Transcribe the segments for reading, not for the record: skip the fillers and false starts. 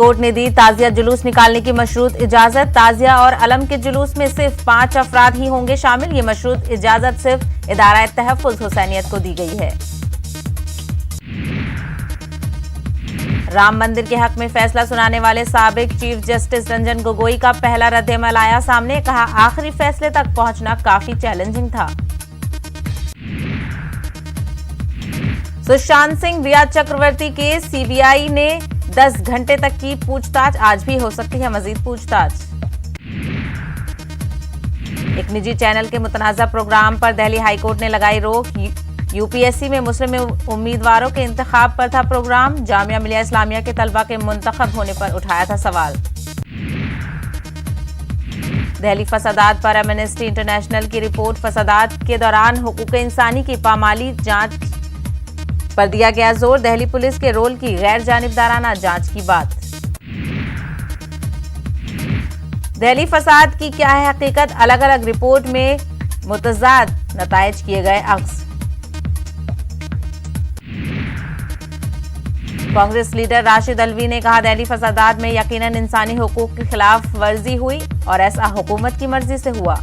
Court ने दी ताजिया जुलूस निकालने की मशरूत इजाजत। ताजिया और अलम के जुलूस में सिर्फ 5 अफराद ही होंगे शामिल। ये मशरूत इजाजत सिर्फ इदारा तहफ़्फ़ुज़ हुसैनियत को दी गई है। राम मंदिर के हक में फैसला सुनाने वाले साबिक चीफ जस्टिस रंजन गोगोई का पहला रद्द-ए-अमल आया सामने। कहा, आखिरी फैसले तक पहुंचना काफी चैलेंजिंग था। सुशांत सिंह रिया चक्रवर्ती के सीबीआई ने 10 घंटे तक की पूछताछ। आज भी हो सकती है मजीद पूछताछ। एक निजी चैनल के मुतनाज़ा प्रोग्राम पर दिल्ली हाईकोर्ट ने लगाई रोक। यूपीएससी में मुस्लिम उम्मीदवारों के इंतखाब पर था प्रोग्राम। जामिया मिलिया इस्लामिया के तलबा के मुंतखब होने पर उठाया था सवाल। दिल्ली फसादात पर एमनेस्टी इंटरनेशनल की रिपोर्ट। फसादात के दौरान हुकूक इंसानी की पामाली जांच पर दिया गया जोर। दिल्ली पुलिस के रोल की गैर जानिबदाराना जांच की बात। दिल्ली फसाद की क्या है हकीकत, अलग अलग रिपोर्ट में मुतज़ाद नताइज किए गए अक्स। कांग्रेस लीडर राशिद अलवी ने कहा, दिल्ली फसादात में यकीनन इंसानी हुकूक की खिलाफ वर्जी हुई और ऐसा हुकूमत की मर्जी से हुआ।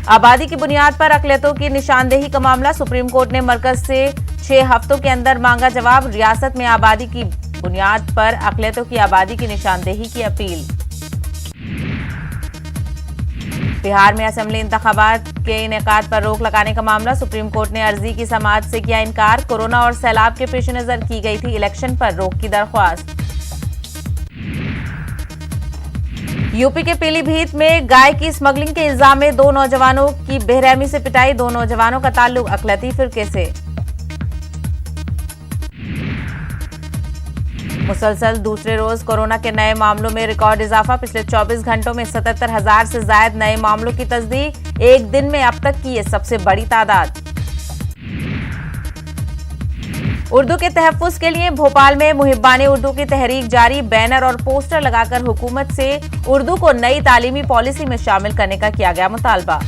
आबादी की बुनियाद पर अक़लियतों की निशानदेही का मामला। सुप्रीम कोर्ट ने मरकज से 6 हफ्तों के अंदर मांगा जवाब। रियासत में आबादी की बुनियाद पर अक़लियतों की आबादी की निशानदेही की अपील। बिहार में असेंबली इंतखाबात के इनेकाद पर रोक लगाने का मामला। सुप्रीम कोर्ट ने अर्जी की समाअत से किया इनकार। कोरोना और सैलाब के पेश नजर की गई थी इलेक्शन पर रोक की दरख्वास्त। यूपी के पीलीभीत में गाय की स्मगलिंग के इल्जाम में 2 नौजवानों की बेरहमी से पिटाई। 2 नौजवानों का ताल्लुक अक़लियती फिरके से। मुसलसल दूसरे रोज कोरोना के नए मामलों में रिकॉर्ड इजाफा। पिछले 24 घंटों में 77,000 से ज्यादा नए मामलों की तस्दीक। एक दिन में अब तक की ये सबसे बड़ी तादाद। उर्दू के तहफ़्फ़ुज़ के लिए भोपाल में मुहिब्बाने उर्दू की तहरीक जारी। बैनर और पोस्टर लगाकर हुकूमत से उर्दू को नई तालीमी पॉलिसी में शामिल करने का किया गया मुतालबा।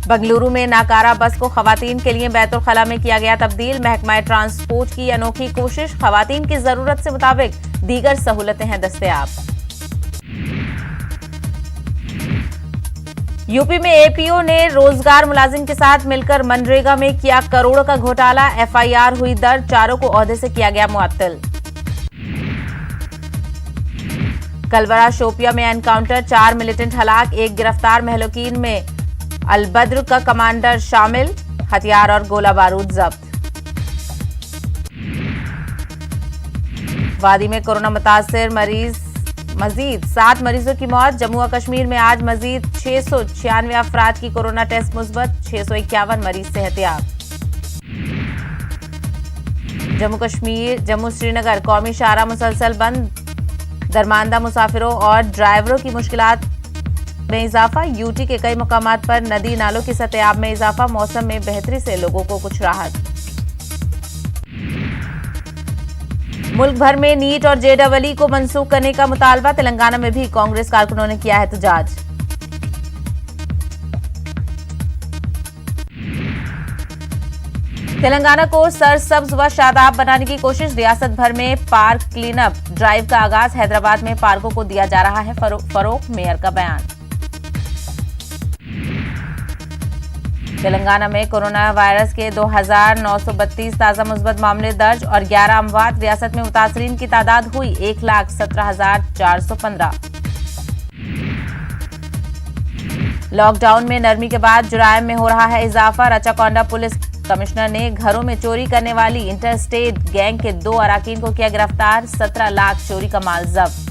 बंगलुरु में नाकारा बस को खवातीन के लिए बैतुल खला में किया गया तब्दील। महकमा ट्रांसपोर्ट की अनोखी कोशिश। खवातीन की जरूरत से मुताबिक दीगर सहूलतें हैं दस्तयाब। यूपी में एपीओ ने रोजगार मुलाजिम के साथ मिलकर मनरेगा में किया करोड़ों का घोटाला। एफआईआर हुई दर्ज। 4 को ओहदे से किया गया मुअत्तल। कलवरा शोपिया में एनकाउंटर। 4 मिलिटेंट हलाक, 1 गिरफ्तार। महलुकीन में अलबद्र का कमांडर शामिल। हथियार और गोला बारूद जब्त। वादी में कोरोना मुतासिर मजीद 7 मरीजों की मौत। जम्मू और कश्मीर में आज मजीद 696 अफराद की कोरोना टेस्ट मुस्बत। 651 मरीज सेहतियाब। जम्मू श्रीनगर कौमी शाहराह मुसलसल बंद। दरमानदा मुसाफिरों और ड्राइवरों की मुश्किलात में इजाफा। यूटी के कई मकामात पर नदी नालों की सतह में इजाफा। मौसम में बेहतरी से लोगों को कुछ राहत। मुल्क भर में नीट और जेईई को मंसूख करने का मुतालबा। तेलंगाना में भी कांग्रेस कारकुनों ने किया एहतजाज। तेलंगाना को सरसब्ज व शादाब बनाने की कोशिश। रियासत भर में पार्क क्लीनअप ड्राइव का आगाज। हैदराबाद में पार्कों को दिया जा रहा है फरोग। मेयर का बयान। तेलंगाना में कोरोना वायरस के 2,932 ताजा मुस्बत मामले दर्ज और 11 अमवात। रियासत में मुतासरीन की तादाद हुई 1,17,415। लॉकडाउन में नरमी के बाद जुराइम में हो रहा है इजाफा। रचाकोंडा पुलिस कमिश्नर ने घरों में चोरी करने वाली इंटरस्टेट गैंग के 2 अराकीन को किया गिरफ्तार। 17 लाख चोरी का माल जब्त।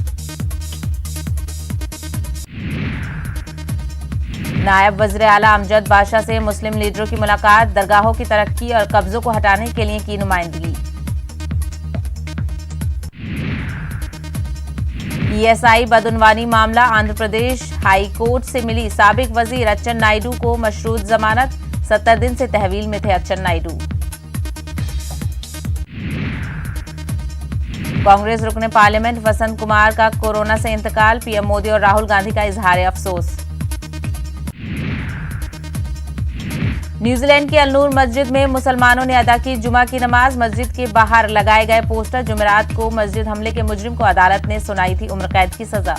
नायब वज़ीर आला अमजद बादशाह से मुस्लिम लीडरों की मुलाकात। दरगाहों की तरक्की और कब्जों को हटाने के लिए की नुमाइंदगी। ईएसआई बदउनवानी मामला। आंध्र प्रदेश हाई कोर्ट से मिली साबिक वजीर अच्चन नायडू को मशरूत जमानत। 70 दिन से तहवील में थे अच्चन नायडू। कांग्रेस रुकने पार्लियामेंट वसंत कुमार का कोरोना से इंतकाल। पीएम मोदी और राहुल गांधी का इजहार अफसोस। न्यूजीलैंड की अलनूर मस्जिद में मुसलमानों ने अदा की जुमा की नमाज। मस्जिद के बाहर लगाए गए पोस्टर। जुमेरात को मस्जिद हमले के मुजरिम को अदालत ने सुनाई थी उम्र कैद की सजा।